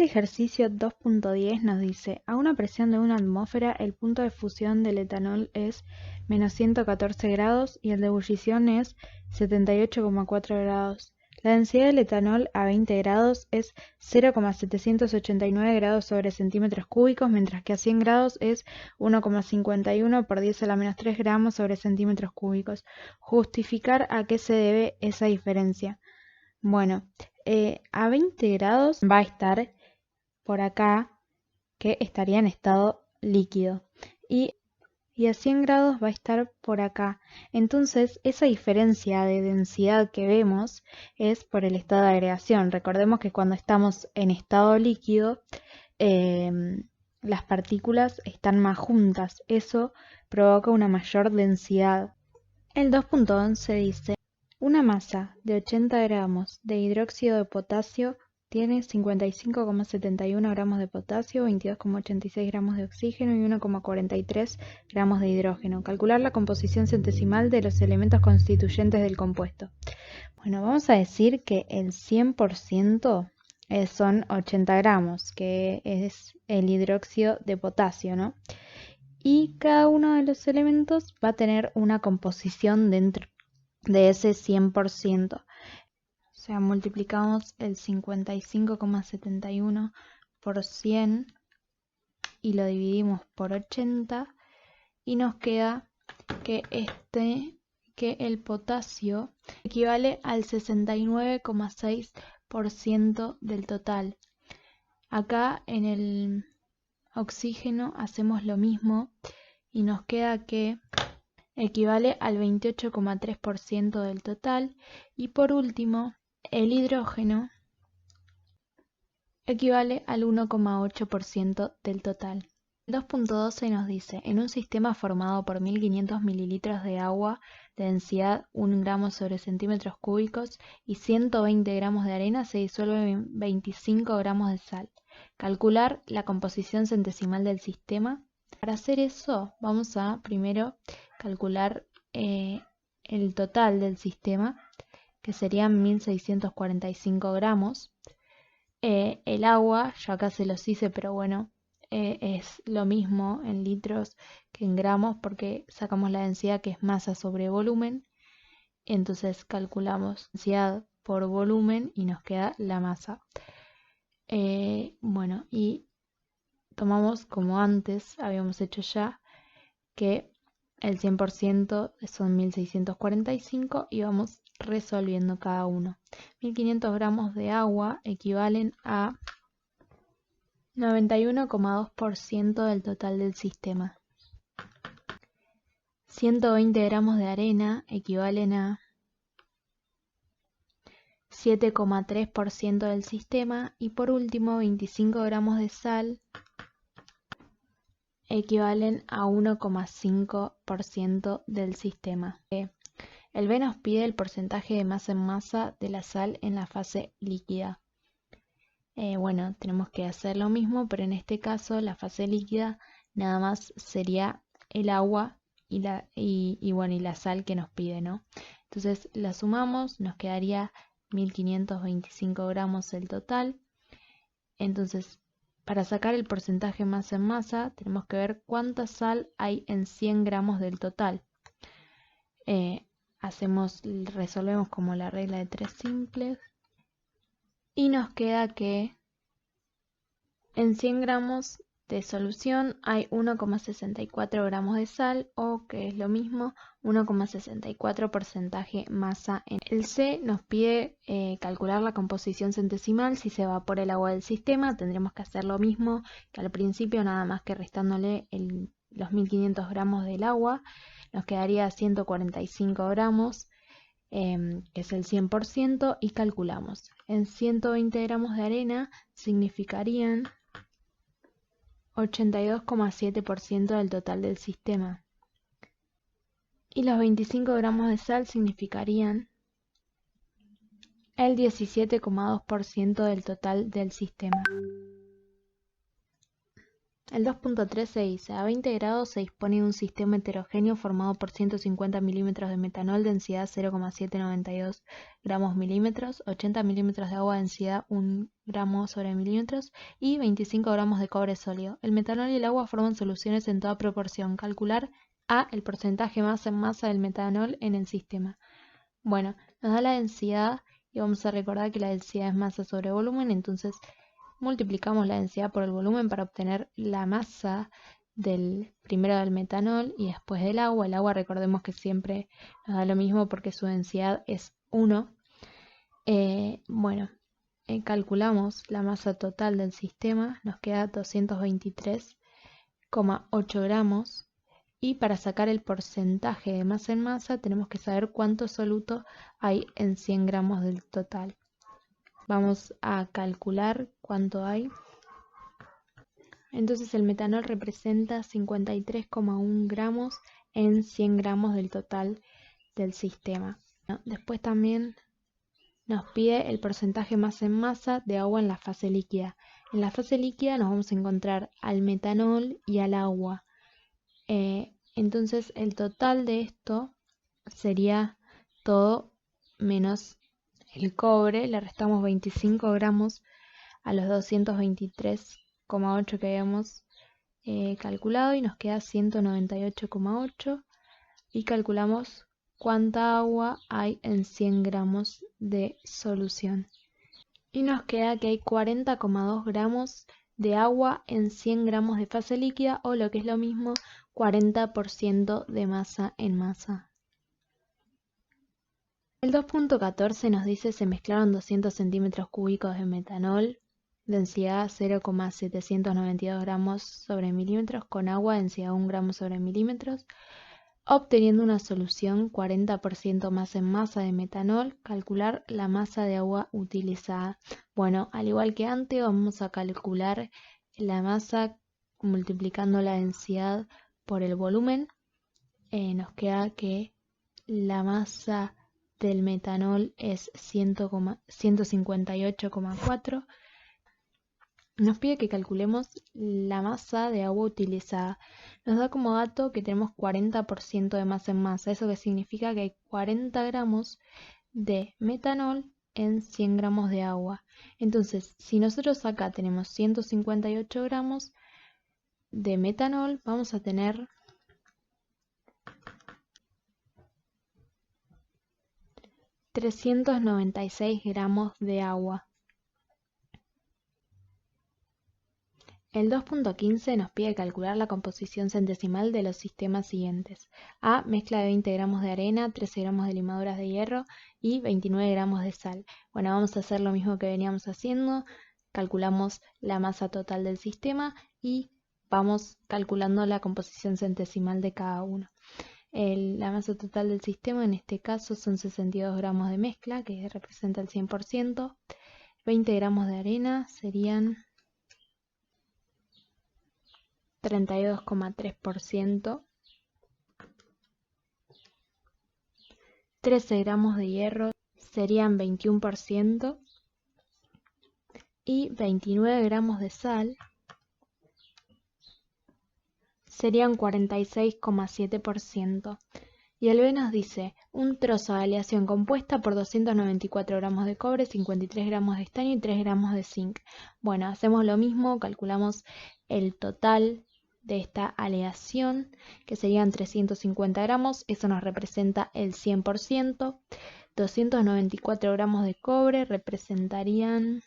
ejercicio 2.10 nos dice, a una presión de una atmósfera el punto de fusión del etanol es menos 114 grados y el de ebullición es 78,4 grados. La densidad del etanol a 20 grados es 0,789 grados sobre centímetros cúbicos, mientras que a 100 grados es 1,51 por 10 a la menos 3 gramos sobre centímetros cúbicos. Justificar a qué se debe esa diferencia. Bueno, a 20 grados va a estar por acá, que estaría en estado líquido, y a 100 grados va a estar por acá. Entonces, esa diferencia de densidad que vemos es por el estado de agregación. Recordemos que cuando estamos en estado líquido, las partículas están más juntas. Eso provoca una mayor densidad. El 2.11 dice, una masa de 80 gramos de hidróxido de potasio tiene 55,71 gramos de potasio, 22,86 gramos de oxígeno y 1,43 gramos de hidrógeno. Calcular la composición centesimal de los elementos constituyentes del compuesto. Bueno, vamos a decir que el 100% son 80 gramos, que es el hidróxido de potasio, ¿no? Y cada uno de los elementos va a tener una composición dentro de ese 100%. O sea, multiplicamos el 55,71 por 100 y lo dividimos por 80 y nos queda que el potasio equivale al 69,6% del total. Acá en el oxígeno hacemos lo mismo y nos queda que equivale al 28,3% del total. Y por último, el hidrógeno equivale al 1,8% del total. 2.12 nos dice, en un sistema formado por 1500 mililitros de agua de densidad 1 gramo sobre centímetros cúbicos y 120 gramos de arena se disuelven 25 gramos de sal. Calcular la composición centesimal del sistema. Para hacer eso vamos a primero calcular el total del sistema, que serían 1645 gramos. El agua, yo acá se los hice, pero bueno, es lo mismo en litros que en gramos porque sacamos la densidad que es masa sobre volumen. Entonces calculamos densidad por volumen y nos queda la masa. Bueno, y tomamos como antes habíamos hecho ya, que el 100% son 1645 y vamos resolviendo cada uno. 1500 gramos de agua equivalen a 91,2% del total del sistema. 120 gramos de arena equivalen a 7,3% del sistema. Y por último, 25 gramos de sal equivalen a 1,5% del sistema. El B nos pide el porcentaje de masa en masa de la sal en la fase líquida. Bueno, tenemos que hacer lo mismo, pero en este caso la fase líquida nada más sería el agua y la sal que nos pide, ¿no? Entonces la sumamos, nos quedaría 1525 gramos el total. Entonces, para sacar el porcentaje masa en masa, tenemos que ver cuánta sal hay en 100 gramos del total. Resolvemos como la regla de 3 simples. Y nos queda que en 100 gramos de solución hay 1,64 gramos de sal, o que es lo mismo, 1,64 porcentaje masa. El C nos pide calcular la composición centesimal si se evapora el agua del sistema. Tendremos que hacer lo mismo que al principio, nada más que restándole los 1500 gramos del agua. Nos quedaría 145 gramos, que es el 100%, y calculamos. En 120 gramos de arena significarían 82,7% del total del sistema. Y los 25 gramos de sal significarían el 17,2% del total del sistema. El 2.13 dice, a 20 grados se dispone de un sistema heterogéneo formado por 150 milímetros de metanol, densidad 0,792 gramos milímetros, 80 milímetros de agua, densidad 1 gramo sobre milímetros y 25 gramos de cobre sólido. El metanol y el agua forman soluciones en toda proporción. Calcular A, el porcentaje masa en masa del metanol en el sistema. Bueno, nos da la densidad y vamos a recordar que la densidad es masa sobre volumen, entonces multiplicamos la densidad por el volumen para obtener la masa primero del metanol y después del agua. El agua, recordemos que siempre nos da lo mismo porque su densidad es 1. Calculamos la masa total del sistema, nos queda 223,8 gramos. Y para sacar el porcentaje de masa en masa tenemos que saber cuánto soluto hay en 100 gramos del total. Vamos a calcular cuánto hay. Entonces el metanol representa 53,1 gramos en 100 gramos del total del sistema. Después también nos pide el porcentaje masa en masa de agua en la fase líquida. En la fase líquida nos vamos a encontrar al metanol y al agua. Entonces el total de esto sería todo menos el cobre. Le restamos 25 gramos a los 223,8 que habíamos calculado y nos queda 198,8 y calculamos cuánta agua hay en 100 gramos de solución. Y nos queda que hay 40,2 gramos de agua en 100 gramos de fase líquida, o lo que es lo mismo, 40% de masa en masa. El 2.14 nos dice se mezclaron 200 centímetros cúbicos de metanol, densidad 0,792 gramos sobre milímetros, con agua, densidad 1 gramo sobre milímetros, obteniendo una solución 40% más en masa de metanol. Calcular la masa de agua utilizada. Bueno, al igual que antes, vamos a calcular la masa multiplicando la densidad por el volumen. Nos queda que la masa del metanol es 158,4. Nos pide que calculemos la masa de agua utilizada. Nos da como dato que tenemos 40% de masa en masa. Eso que significa que hay 40 gramos de metanol en 100 gramos de agua. Entonces, si nosotros acá tenemos 158 gramos de metanol, vamos a tener 396 gramos de agua. El 2.15 nos pide calcular la composición centesimal de los sistemas siguientes. A, mezcla de 20 gramos de arena, 13 gramos de limaduras de hierro y 29 gramos de sal. Bueno, vamos a hacer lo mismo que veníamos haciendo. Calculamos la masa total del sistema y vamos calculando la composición centesimal de cada uno. La masa total del sistema en este caso son 62 gramos de mezcla, que representa el 100%. 20 gramos de arena serían 32,3%, 13 gramos de hierro serían 21% y 29 gramos de sal serían 46,7%. Y el B nos dice un trozo de aleación compuesta por 294 gramos de cobre, 53 gramos de estaño y 3 gramos de zinc. Bueno, hacemos lo mismo, calculamos el total de esta aleación, que serían 350 gramos, eso nos representa el 100%. 294 gramos de cobre representarían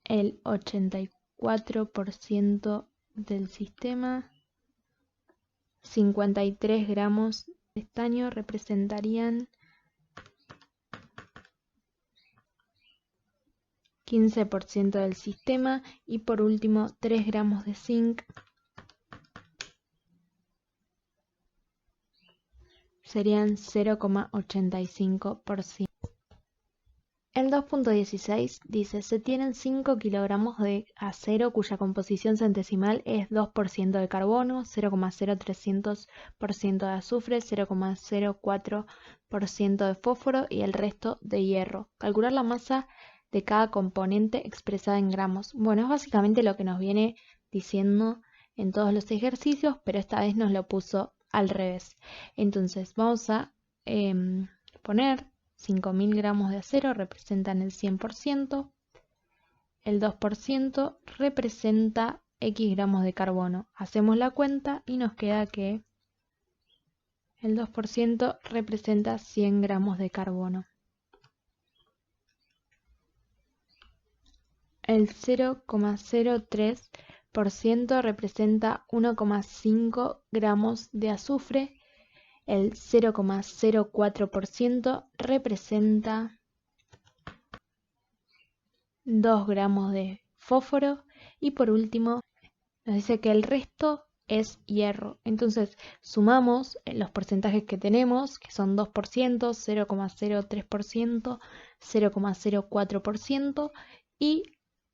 el 84% del sistema. 53 gramos de estaño representarían 15% del sistema. Y por último, 3 gramos de zinc serían 0,85%. El 2.16 dice, se tienen 5 kilogramos de acero cuya composición centesimal es 2% de carbono, 0,03% de azufre, 0,04% de fósforo y el resto de hierro. Calcular la masa de cada componente expresada en gramos. Bueno, es básicamente lo que nos viene diciendo en todos los ejercicios, pero esta vez nos lo puso al revés. Entonces vamos a poner 5.000 gramos de acero representan el 100%, el 2% representa X gramos de carbono. Hacemos la cuenta y nos queda que el 2% representa 100 gramos de carbono. El 0,03% representa 1,5 gramos de azufre. El 0,04% representa 2 gramos de fósforo. Y por último, nos dice que el resto es hierro. Entonces, sumamos los porcentajes que tenemos, que son 2%, 0,03%, 0,04%, y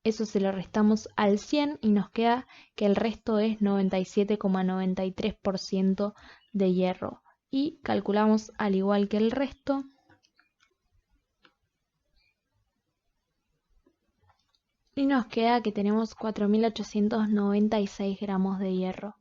eso se lo restamos al 100 y nos queda que el resto es 97,93% de hierro. Y calculamos al igual que el resto. Y nos queda que tenemos 4.896 gramos de hierro.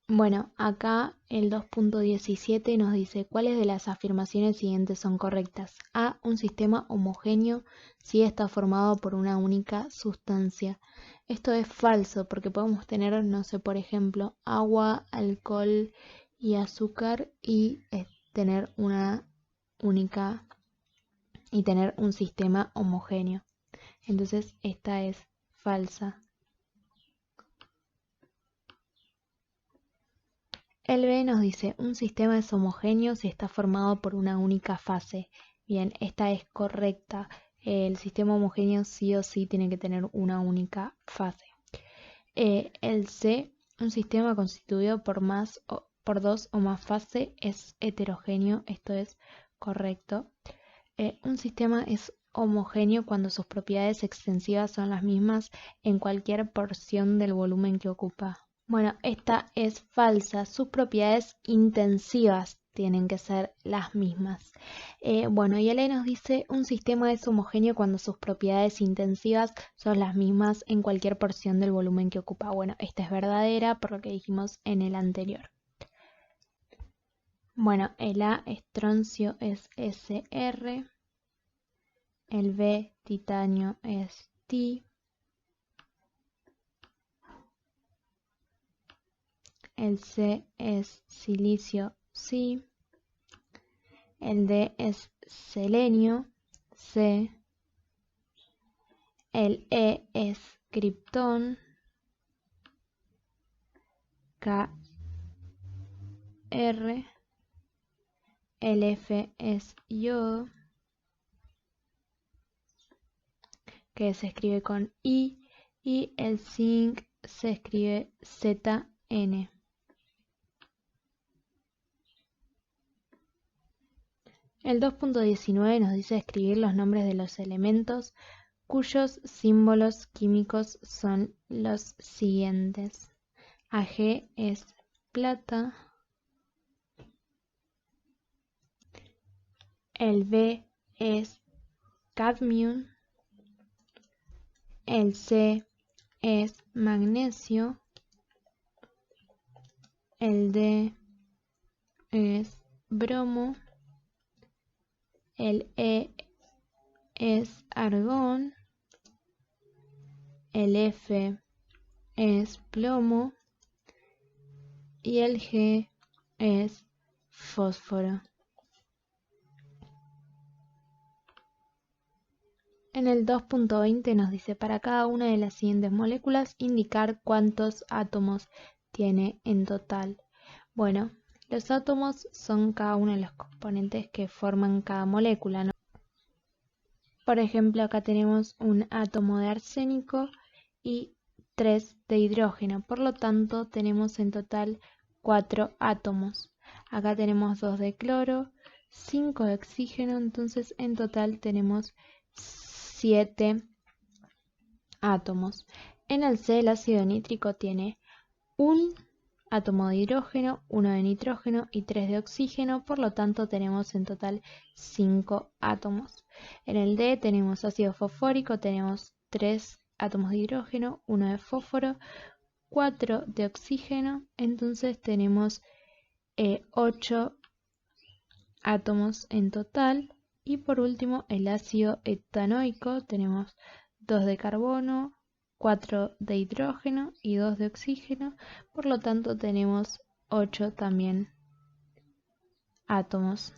Bueno, acá el 2.17 nos dice cuáles de las afirmaciones siguientes son correctas. A. Un sistema homogéneo si está formado por una única sustancia. Esto es falso porque podemos tener, no sé, por ejemplo, agua, alcohol y azúcar y tener una única y tener un sistema homogéneo. Entonces esta es falsa. El B nos dice, un sistema es homogéneo si está formado por una única fase. Bien, esta es correcta. El sistema homogéneo sí o sí tiene que tener una única fase. El C, un sistema constituido por dos o más fases es heterogéneo. Esto es correcto. Un sistema es homogéneo cuando sus propiedades extensivas son las mismas en cualquier porción del volumen que ocupa. Bueno, esta es falsa. Sus propiedades intensivas tienen que ser las mismas. Bueno, y el E nos dice, un sistema es homogéneo cuando sus propiedades intensivas son las mismas en cualquier porción del volumen que ocupa. Bueno, esta es verdadera por lo que dijimos en el anterior. Bueno, el A, estroncio, es Sr. El B, titanio, es Ti. El C es silicio, Si. El D es selenio, C. El E es criptón, Kr. El F es yodo, que se escribe con I, y el zinc se escribe Zn. El 2.19 nos dice escribir los nombres de los elementos cuyos símbolos químicos son los siguientes. Ag es plata, el B es cadmium, el C es magnesio, el D es bromo, el E es argón, el F es plomo y el G es fósforo. En el 2.20 nos dice para cada una de las siguientes moléculas indicar cuántos átomos tiene en total. Bueno, los átomos son cada uno de los componentes que forman cada molécula, ¿no? Por ejemplo, acá tenemos un átomo de arsénico y 3 de hidrógeno, por lo tanto tenemos en total 4 átomos. Acá tenemos 2 de cloro, 5 de oxígeno, entonces en total tenemos 7 átomos. En el C, el ácido nítrico tiene un átomo de hidrógeno, 1 de nitrógeno y 3 de oxígeno, por lo tanto tenemos en total 5 átomos. En el D tenemos ácido fosfórico, tenemos 3 átomos de hidrógeno, 1 de fósforo, 4 de oxígeno, entonces tenemos 8 átomos en total. Y por último, el ácido etanoico, tenemos 2 de carbono, 4 de hidrógeno y 2 de oxígeno, por lo tanto tenemos 8 también átomos.